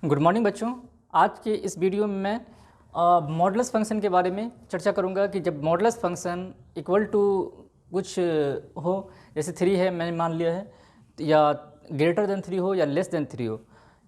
Good morning बच्चों। आज के इस वीडियो में मैं मॉडुलस फंक्शन के बारे में चर्चा करूंगा कि जब मॉडुलस फंक्शन इक्वल टू कुछ हो, जैसे 3 है मैंने मान लिया है, या ग्रेटर देन 3 हो या लेस देन 3 हो,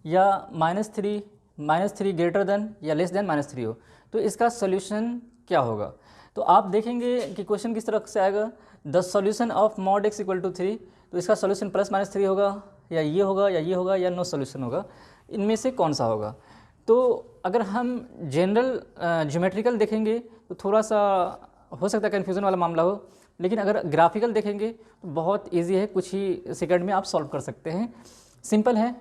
या -3 ग्रेटर देन या लेस देन -3 हो, तो इसका सोल्यूशन क्या होगा। तो आप देखेंगे कि क्वेश्चन किस तरह से आएगा, the solution of mod x equal to 3, तो इसका सोल्यूशन +-3 होगा, या ये होगा या ये होगा या नो सोल्यूशन होगा, इनमें से कौन सा होगा। तो अगर हम जनरल ज्योमेट्रिकल देखेंगे तो थोड़ा सा हो सकता है कन्फ्यूज़न वाला मामला हो, लेकिन अगर ग्राफिकल देखेंगे तो बहुत इजी है, कुछ ही सेकंड में आप सॉल्व कर सकते हैं। सिंपल है,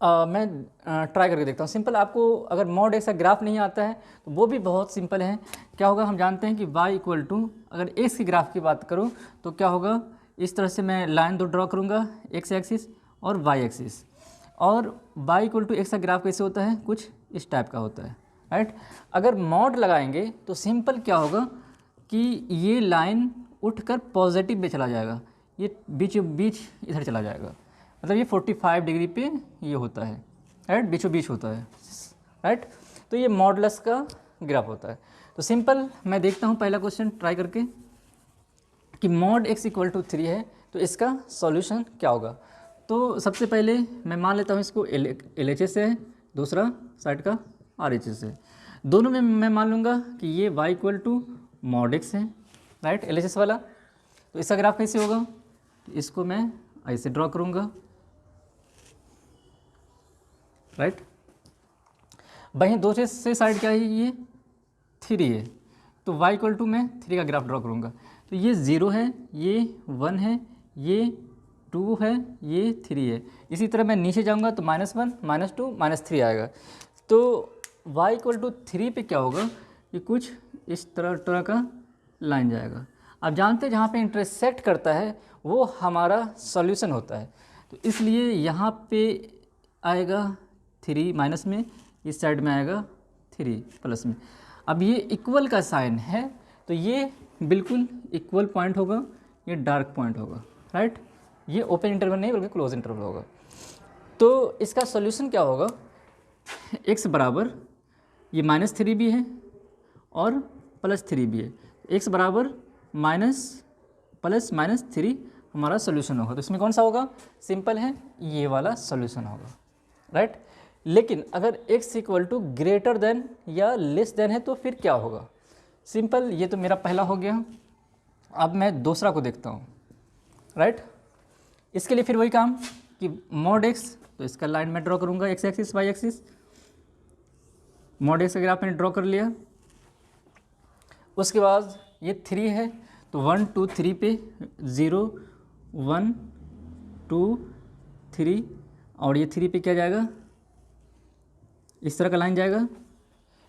मैं ट्राई करके देखता हूँ। सिंपल, आपको अगर मॉड एक्स का ग्राफ नहीं आता है तो वो भी बहुत सिंपल है। क्या होगा, हम जानते हैं कि y इक्वल टू, अगर एक्स की ग्राफ की बात करूँ तो क्या होगा, इस तरह से मैं लाइन दो ड्रॉ करूँगा, एक्स एक्सिस और वाई एक्सिस, और y इक्वल टू एक्स का ग्राफ कैसे होता है, कुछ इस टाइप का होता है, राइट। अगर मॉड लगाएंगे तो सिंपल क्या होगा कि ये लाइन उठकर पॉजिटिव में चला जाएगा, ये बीचों बीच इधर चला जाएगा, मतलब ये 45 डिग्री पे ये होता है, राइट, बीचों बीच होता है, राइट। तो ये मॉडुलस का ग्राफ होता है। तो सिंपल मैं देखता हूँ पहला क्वेश्चन ट्राई करके कि मॉड x इक्वल टू 3 है तो इसका सॉल्यूशन क्या होगा। तो सबसे पहले मैं मान लेता हूँ इसको LHS है, दूसरा साइड का RHS है। दोनों में मैं मान लूँगा कि ये y equal to mod x है, राइट, LHS वाला। तो इसका ग्राफ कैसे होगा, इसको मैं ऐसे ड्रॉ करूँगा, राइट। वहीं दूसरे से साइड क्या है, ये 3 है, तो y इक्वल टू मैं 3 का ग्राफ ड्रॉ करूँगा। तो ये 0 है, ये 1 है, ये 2 है, ये 3 है। इसी तरह मैं नीचे जाऊँगा तो -1, -2, -3 आएगा। तो y इक्वल टू 3 पे क्या होगा कि कुछ इस तरह का लाइन जाएगा। आप जानते हैं जहाँ पे इंटरसेक्ट करता है वो हमारा सॉल्यूशन होता है, तो इसलिए यहाँ पे आएगा 3 माइनस में, इस साइड में आएगा 3 प्लस में। अब ये इक्वल का साइन है तो ये बिल्कुल इक्वल पॉइंट होगा, ये डार्क पॉइंट होगा, राइट। ये ओपन इंटरवल नहीं बल्कि क्लोज इंटरवल होगा। तो इसका सॉल्यूशन क्या होगा, x बराबर ये -3 भी है और +3 भी है, x बराबर -+-3 हमारा सोल्यूशन होगा। तो इसमें कौन सा होगा, सिंपल है, ये वाला सोल्यूशन होगा, राइट। लेकिन अगर x equal to greater than या लेस देन है तो फिर क्या होगा। सिंपल, ये तो मेरा पहला हो गया। अब मैं दूसरा को देखता हूँ, राइट। इसके लिए फिर वही काम कि मॉड x, तो इसका लाइन मैं ड्रॉ करूँगा, x axis y axis, mod x का ग्राफ मैंने ड्रॉ कर लिया। उसके बाद ये 3 है तो 1 2 3 पे 0 1 2 3, और ये 3 पे क्या जाएगा, इस तरह का लाइन जाएगा।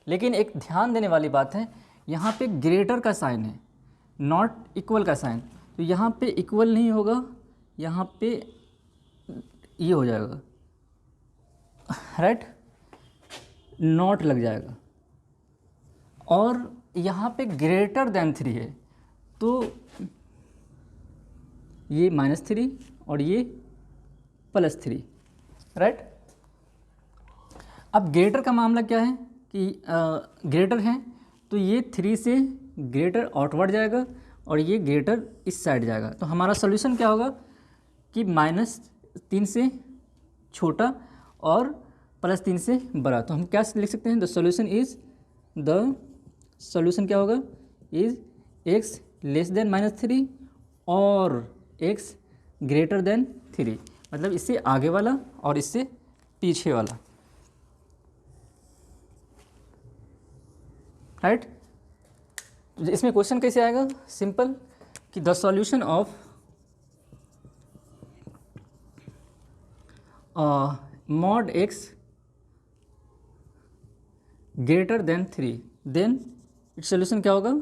लेकिन एक ध्यान देने वाली बात है, यहाँ पे ग्रेटर का साइन है, नॉट इक्वल का साइन, तो यहाँ पे इक्वल नहीं होगा, यहाँ पे ये हो जाएगा, राइट, नॉट लग जाएगा। और यहाँ पे ग्रेटर देन 3 है तो ये -3 और ये +3, राइट। अब ग्रेटर का मामला क्या है कि ग्रेटर है तो ये 3 से ग्रेटर आउटवर्ड जाएगा और ये ग्रेटर इस साइड जाएगा। तो हमारा सॉल्यूशन क्या होगा कि -3 से छोटा और +3 से बड़ा। तो हम क्या लिख सकते हैं, द सॉल्यूशन क्या होगा, इज x लेस देन -3 और x ग्रेटर देन 3, मतलब इससे आगे वाला और इससे पीछे वाला, राइट। इसमें क्वेश्चन कैसे आएगा, सिंपल कि the solution of mod x greater than 3, then its solution क्या होगा,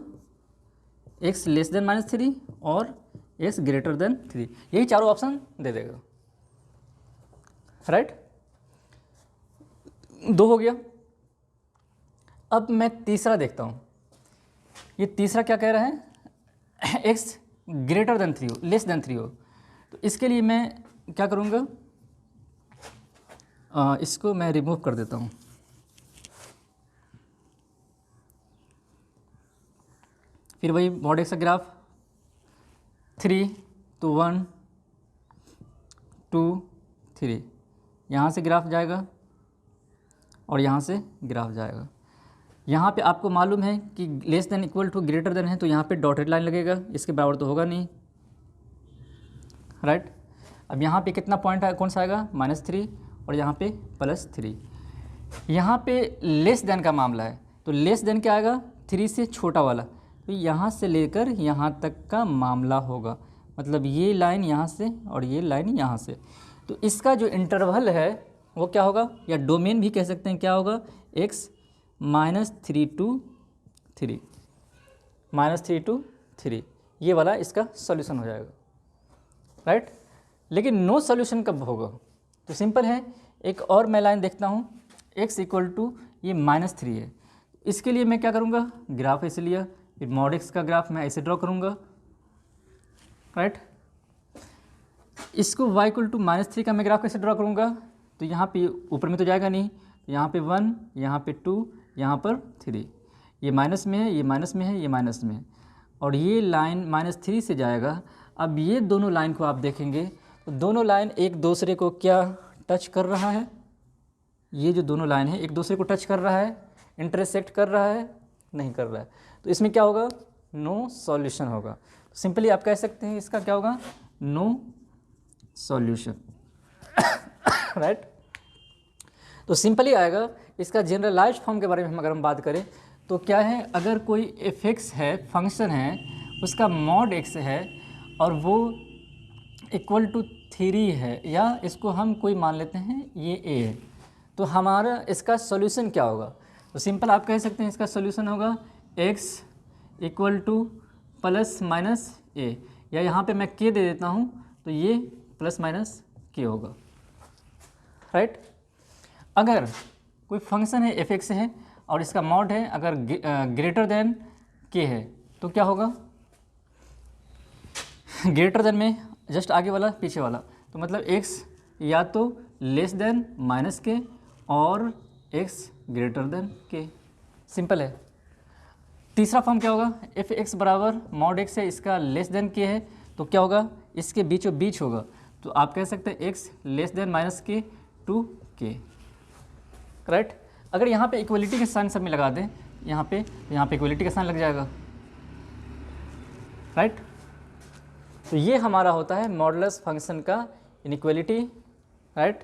x लेस देन -3 और x ग्रेटर देन 3, यही चारों ऑप्शन दे देगा, राइट। 2 हो गया। अब मैं तीसरा देखता हूँ, ये तीसरा क्या कह रहा है, x ग्रेटर देन 3 हो, लेस देन 3 हो। तो इसके लिए मैं क्या करूँगा, इसको मैं रिमूव कर देता हूँ। फिर वही मॉड एक्स का ग्राफ 3 तो 1 2 3, यहाँ से ग्राफ जाएगा और यहाँ से ग्राफ जाएगा। यहाँ पे आपको मालूम है कि less than equal to greater than है, तो यहाँ पे डॉटेड लाइन लगेगा, इसके बराबर तो होगा नहीं, राइट। अब यहाँ पे कितना पॉइंट है, कौन सा आएगा, -3 और यहाँ पे +3। यहाँ पे लेस देन का मामला है, तो लेस देन क्या आएगा, 3 से छोटा वाला, तो यहाँ से लेकर यहाँ तक का मामला होगा, मतलब ये लाइन यहाँ से और ये लाइन यहाँ से। तो इसका जो इंटरवल है वो क्या होगा, या डोमेन भी कह सकते हैं, क्या होगा, x -3 to 3, -3 to 3, ये वाला इसका सॉल्यूशन हो जाएगा, राइट। लेकिन नो सॉल्यूशन कब होगा, तो सिंपल है, एक और मैं लाइन देखता हूँ, x = ये -3 है, इसके लिए मैं क्या करूँगा, ग्राफ ऐसे लिया, फिर मॉड x का ग्राफ मैं ऐसे ड्रॉ करूँगा, राइट। इसको y = -3 का मैं ग्राफ कैसे ड्रॉ करूँगा, तो यहाँ पे ऊपर में तो जाएगा नहीं, यहाँ पे 1, यहाँ पे 2, यहाँ पर 3, ये माइनस में है, ये माइनस में है, ये माइनस में है, और ये लाइन -3 से जाएगा। अब ये दोनों लाइन को आप देखेंगे तो दोनों लाइन एक दूसरे को क्या टच कर रहा है, ये जो दोनों लाइन है एक दूसरे को टच कर रहा है, इंटरसेक्ट कर रहा है, नहीं कर रहा है, तो इसमें क्या होगा, नो सॉल्यूशन होगा। सिंपली आप कह सकते हैं इसका क्या होगा, नो सॉल्यूशन, राइट। तो सिंपली आएगा। इसका जनरलाइज्ड फॉर्म के बारे में अगर हम बात करें तो क्या है, अगर कोई f(x) है, फंक्शन है, उसका मॉड x है और वो = 3 है, या इसको हम कोई मान लेते हैं ये a है, तो हमारा इसका सॉल्यूशन क्या होगा, तो सिंपल आप कह सकते हैं इसका सॉल्यूशन होगा x = ±a, या यहाँ पे मैं k दे देता हूँ तो ये ±k होगा, राइट। अगर कोई फंक्शन है f(x) है और इसका मॉड है अगर ग्रेटर देन k है तो क्या होगा, ग्रेटर देन में जस्ट आगे वाला पीछे वाला, तो मतलब x या तो लेस देन -k और x greater then k, simple है। तीसरा फॉर्म क्या होगा, f(x) बराबर मॉड x है, इसका लेस देन k है, तो क्या होगा, इसके बीचों बीच होगा, तो आप कह सकते हैं x less than -k to k, right. अगर यहाँ पे इक्वलिटी के साइन सब में लगा दें यहाँ पे इक्वलिटी का साइन लग जाएगा, राइट। तो ये हमारा होता है मॉडुलस फंक्शन का इनइक्वलिटी, राइट।